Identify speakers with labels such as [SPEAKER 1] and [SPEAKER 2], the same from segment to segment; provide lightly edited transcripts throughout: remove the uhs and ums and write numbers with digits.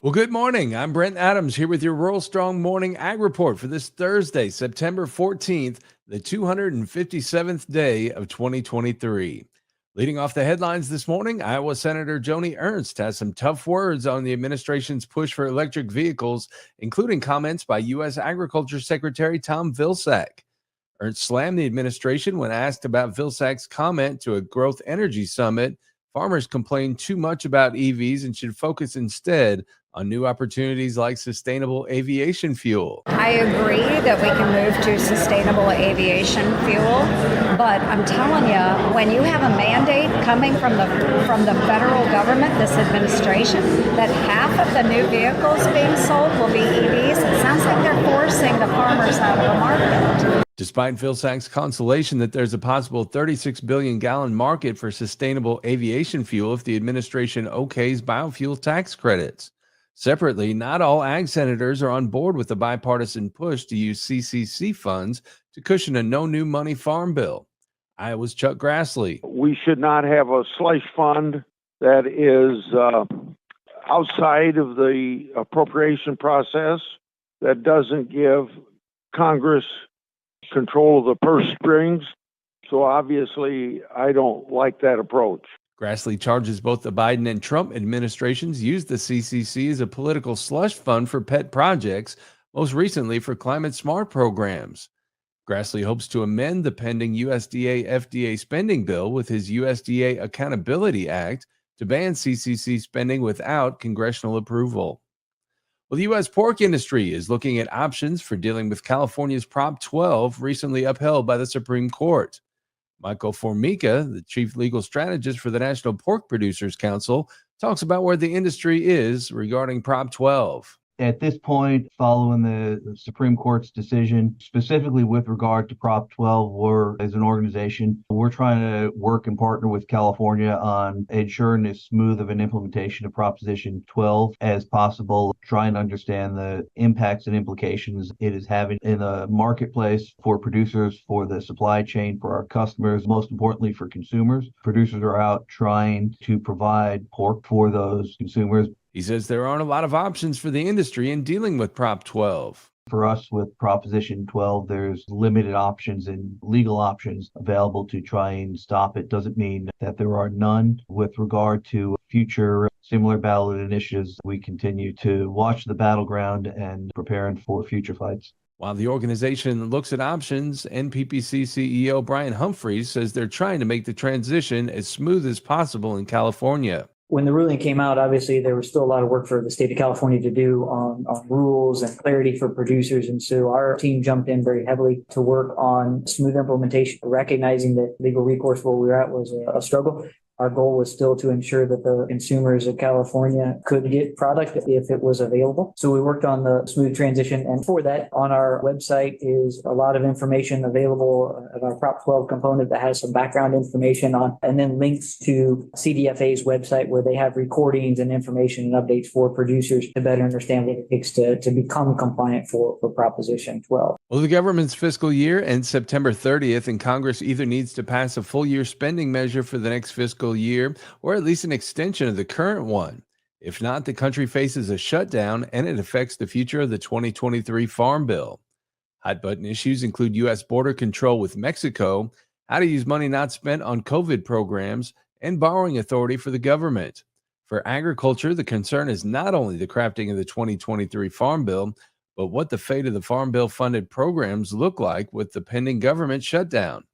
[SPEAKER 1] Well, good morning. I'm Brent Adams here with your Rural Strong Morning Ag Report for this Thursday, September 14th, the 257th day of 2023. Leading off the headlines this morning, Iowa Senator Joni Ernst has some tough words on the administration's push for electric vehicles, including comments by U.S. Agriculture Secretary Tom Vilsack. Ernst slammed the administration when asked about Vilsack's comment to a Growth Energy Summit. Farmers complain too much about EVs and should focus instead on new opportunities like sustainable aviation fuel.
[SPEAKER 2] I agree that we can move to sustainable aviation fuel, but I'm telling you, when you have a mandate coming from the federal government, this administration, that half of the new vehicles being sold will be EVs, it sounds like they're forcing the farmers out of the market.
[SPEAKER 1] Despite Vilsack's consolation that there's a possible 36 billion gallon market for sustainable aviation fuel if the administration okays biofuel tax credits. Separately, not all ag senators are on board with the bipartisan push to use CCC funds to cushion a no new money farm bill. Iowa's Chuck Grassley.
[SPEAKER 3] We should not have a slush fund that is outside of the appropriation process, that doesn't give Congress control of the purse strings. So obviously, I don't like that approach.
[SPEAKER 1] Grassley charges both the Biden and Trump administrations used the CCC as a political slush fund for pet projects, most recently for climate smart programs. Grassley hopes to amend the pending USDA FDA spending bill with his USDA Accountability Act to ban CCC spending without congressional approval. Well, the U.S. pork industry is looking at options for dealing with California's Prop 12, recently upheld by the Supreme Court. Michael Formica, the chief legal strategist for the National Pork Producers Council, talks about where the industry is regarding Prop 12.
[SPEAKER 4] At this point, following the Supreme Court's decision, specifically with regard to Prop 12, as an organization, we're trying to work and partner with California on ensuring as smooth of an implementation of Proposition 12 as possible, trying to understand the impacts and implications it is having in the marketplace for producers, for the supply chain, for our customers, most importantly for consumers. Producers are out trying to provide pork for those consumers.
[SPEAKER 1] He says there aren't a lot of options for the industry in dealing with Prop 12.
[SPEAKER 4] For us with Proposition 12, there's limited options and legal options available to try and stop it. Doesn't mean that there are none. With regard to future similar ballot initiatives, we continue to watch the battleground and preparing for future fights.
[SPEAKER 1] While the organization looks at options, NPPC CEO Brian Humphreys says they're trying to make the transition as smooth as possible in California.
[SPEAKER 5] When the ruling came out, obviously, there was still a lot of work for the state of California to do on rules and clarity for producers. And so our team jumped in very heavily to work on smooth implementation, recognizing that legal recourse where we were at was a struggle. Our goal was still to ensure that the consumers of California could get product if it was available. So we worked on the smooth transition. And for that, on our website is a lot of information available of our Prop 12 component that has some background information on, and then links to CDFA's website where they have recordings and information and updates for producers to better understand what it takes to become compliant for Proposition 12.
[SPEAKER 1] Well, the government's fiscal year ends September 30th, and Congress either needs to pass a full year spending measure for the next fiscal year or at least an extension of the current one. If not, the country faces a shutdown and it affects the future of the 2023 Farm Bill. Hot button issues include U.S. border control with Mexico, how to use money not spent on COVID programs, and borrowing authority for the government. For agriculture, the concern is not only the crafting of the 2023 Farm Bill, but what the fate of the Farm Bill funded programs look like with the pending government shutdown.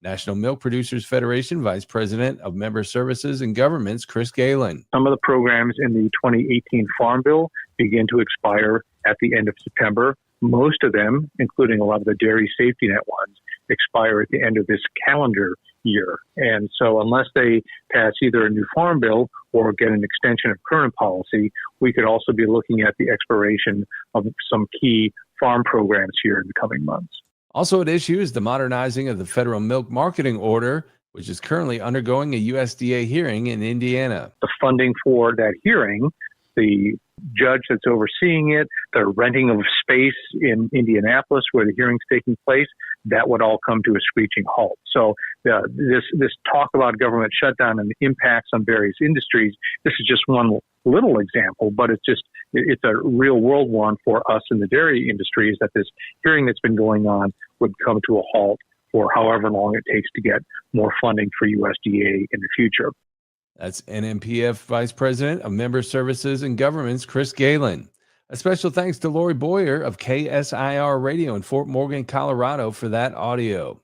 [SPEAKER 1] National Milk Producers Federation Vice President of Member Services and Governments, Chris Galen.
[SPEAKER 6] Some of the programs in the 2018 Farm Bill begin to expire at the end of September. Most of them, including a lot of the dairy safety net ones, expire at the end of this calendar year. And so unless they pass either a new Farm Bill or get an extension of current policy, we could also be looking at the expiration of some key farm programs here in the coming months.
[SPEAKER 1] Also at issue is the modernizing of the federal milk marketing order, which is currently undergoing a USDA hearing in Indiana.
[SPEAKER 6] The funding for that hearing, the judge that's overseeing it, the renting of space in Indianapolis where the hearing's taking place, that would all come to a screeching halt. So this talk about government shutdown and the impacts on various industries, this is just one little example, but it's a real world one for us in the dairy industry, is that this hearing that's been going on would come to a halt for however long it takes to get more funding for USDA in the future.
[SPEAKER 1] That's NMPF Vice President of Member Services and Governments, Chris Galen. A special thanks to Lori Boyer of KSIR Radio in Fort Morgan, Colorado for that audio.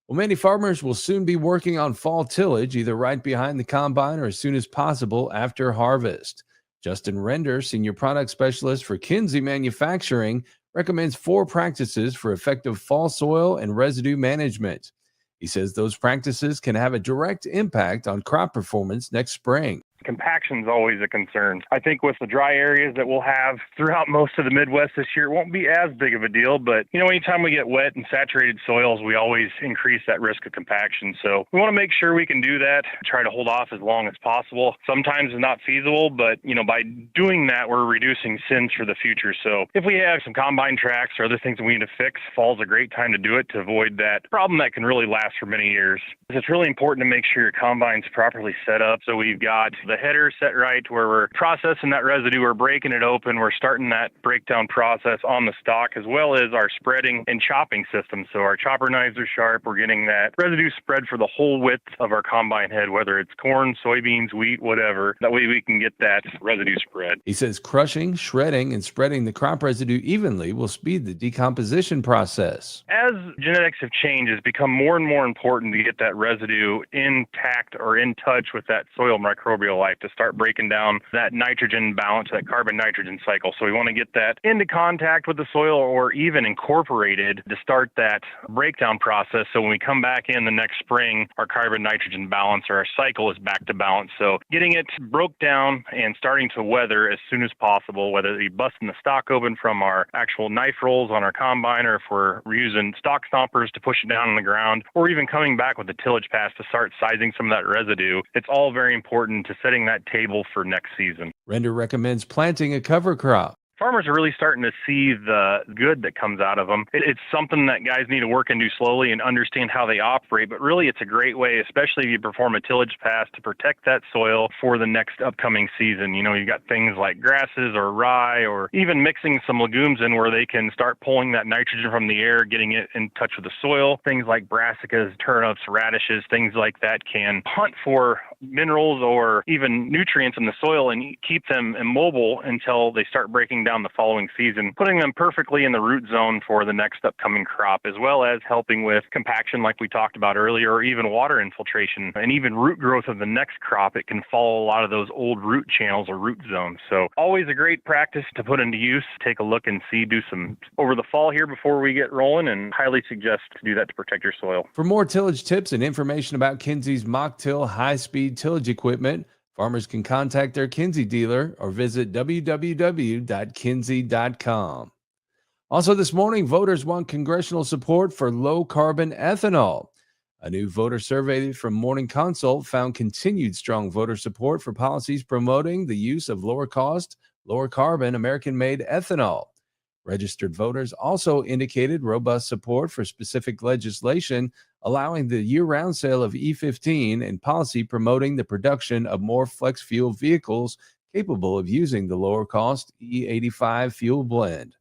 [SPEAKER 1] Well, many farmers will soon be working on fall tillage, either right behind the combine or as soon as possible after harvest. Justin Render, Senior Product Specialist for Kinsey Manufacturing, recommends 4 practices for effective fall soil and residue management. He says those practices can have a direct impact on crop performance next spring.
[SPEAKER 7] Compaction is always a concern. I think with the dry areas that we'll have throughout most of the Midwest this year, it won't be as big of a deal. But, anytime we get wet and saturated soils, we always increase that risk of compaction. So we want to make sure we can do that, try to hold off as long as possible. Sometimes it's not feasible, but, by doing that, we're reducing sins for the future. So if we have some combine tracks or other things that we need to fix, fall's a great time to do it to avoid that problem that can really last for many years. It's really important to make sure your combine's properly set up. So we've got the header set right where we're processing that residue, we're breaking it open, we're starting that breakdown process on the stalk, as well as our spreading and chopping system. So our chopper knives are sharp, we're getting that residue spread for the whole width of our combine head, whether it's corn, soybeans, wheat, whatever. That way we can get that residue spread.
[SPEAKER 1] He says crushing, shredding, and spreading the crop residue evenly will speed the decomposition process.
[SPEAKER 7] As genetics have changed, it's become more and more important to get that residue intact or in touch with that soil microbial life to start breaking down that nitrogen balance, that carbon-nitrogen cycle. So we want to get that into contact with the soil or even incorporated to start that breakdown process. So when we come back in the next spring, our carbon-nitrogen balance or our cycle is back to balance. So getting it broke down and starting to weather as soon as possible, whether it be busting the stalk open from our actual knife rolls on our combine, or if we're using stalk stompers to push it down on the ground, or even coming back with the tillage pass to start sizing some of that residue. It's all very important to setting that table for next season.
[SPEAKER 1] Render recommends planting a cover crop.
[SPEAKER 7] Farmers are really starting to see the good that comes out of them. It's something that guys need to work into slowly and understand how they operate, but really it's a great way, especially if you perform a tillage pass, to protect that soil for the next upcoming season. You've got things like grasses or rye, or even mixing some legumes in where they can start pulling that nitrogen from the air, getting it in touch with the soil. Things like brassicas, turnips, radishes, things like that can hunt for minerals or even nutrients in the soil and keep them immobile until they start breaking down the following season, putting them perfectly in the root zone for the next upcoming crop, as well as helping with compaction like we talked about earlier, or even water infiltration and even root growth of the next crop. It can follow a lot of those old root channels or root zones. So always a great practice to put into use. Take a look and do some over the fall here before we get rolling, and highly suggest to do that to protect your soil.
[SPEAKER 1] For more tillage tips and information about Kinsey's Mock-Till high-speed tillage equipment, farmers can contact their Kinsey dealer or visit www.kinsey.com. Also this morning, voters want congressional support for low-carbon ethanol. A new voter survey from Morning Consult found continued strong voter support for policies promoting the use of lower-cost, lower-carbon American-made ethanol. Registered voters also indicated robust support for specific legislation allowing the year-round sale of E15 and policy promoting the production of more flex fuel vehicles capable of using the lower-cost E85 fuel blend.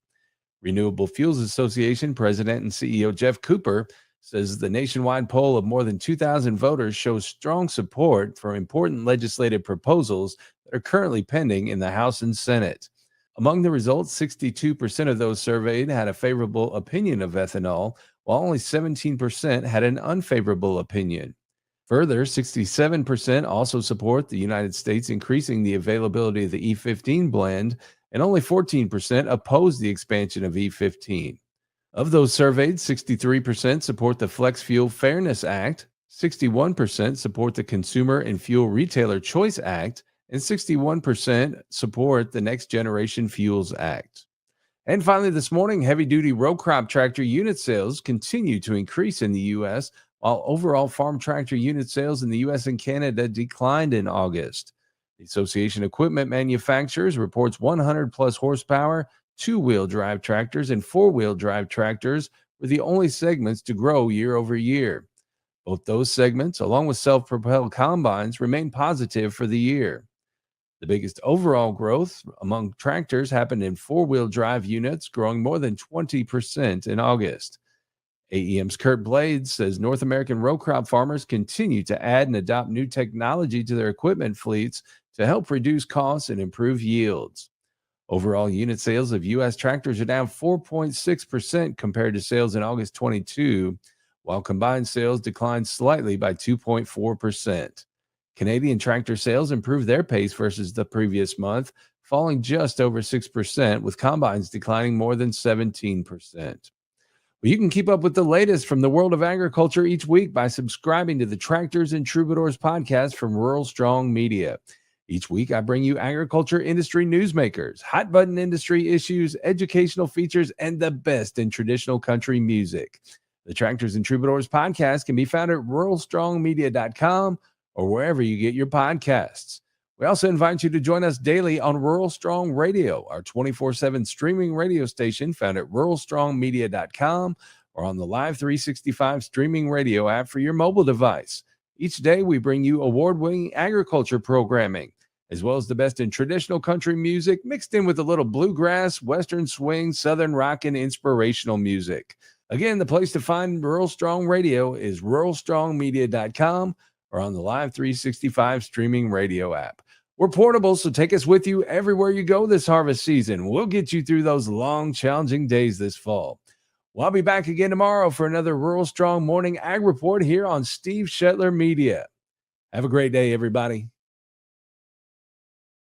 [SPEAKER 1] Renewable Fuels Association President and CEO Jeff Cooper says the nationwide poll of more than 2,000 voters shows strong support for important legislative proposals that are currently pending in the House and Senate. Among the results, 62% of those surveyed had a favorable opinion of ethanol, while only 17% had an unfavorable opinion. Further, 67% also support the United States increasing the availability of the E15 blend, and only 14% oppose the expansion of E15. Of those surveyed, 63% support the Flex Fuel Fairness Act, 61% support the Consumer and Fuel Retailer Choice Act, and 61% support the Next Generation Fuels Act. And finally, this morning, heavy-duty row crop tractor unit sales continue to increase in the U.S., while overall farm tractor unit sales in the U.S. and Canada declined in August. The Association of Equipment Manufacturers reports 100-plus horsepower, two-wheel drive tractors, and four-wheel drive tractors were the only segments to grow year over year. Both those segments, along with self-propelled combines, remain positive for the year. The biggest overall growth among tractors happened in four-wheel drive units, growing more than 20% in August. AEM's Kurt Blades says North American row crop farmers continue to add and adopt new technology to their equipment fleets to help reduce costs and improve yields. Overall unit sales of U.S. tractors are down 4.6% compared to sales in August 22, while combined sales declined slightly by 2.4%. Canadian tractor sales improved their pace versus the previous month, falling just over 6%, with combines declining more than 17%. Well, you can keep up with the latest from the world of agriculture each week by subscribing to the Tractors and Troubadours podcast from Rural Strong Media. Each week, I bring you agriculture industry newsmakers, hot button industry issues, educational features, and the best in traditional country music. The Tractors and Troubadours podcast can be found at ruralstrongmedia.com or wherever you get your podcasts. We also invite you to join us daily on Rural Strong Radio, our 24/7 streaming radio station found at ruralstrongmedia.com or on the Live 365 streaming radio app for your mobile device. Each day, we bring you award-winning agriculture programming, as well as the best in traditional country music, mixed in with a little bluegrass, western swing, southern rock, and inspirational music. Again, the place to find Rural Strong Radio is ruralstrongmedia.com or on the Live 365 streaming radio app. We're portable, so take us with you everywhere you go this harvest season. We'll get you through those long, challenging days this fall. Well, I'll be back again tomorrow for another Rural Strong Morning Ag Report here on Steve Shetler Media. Have a great day, everybody.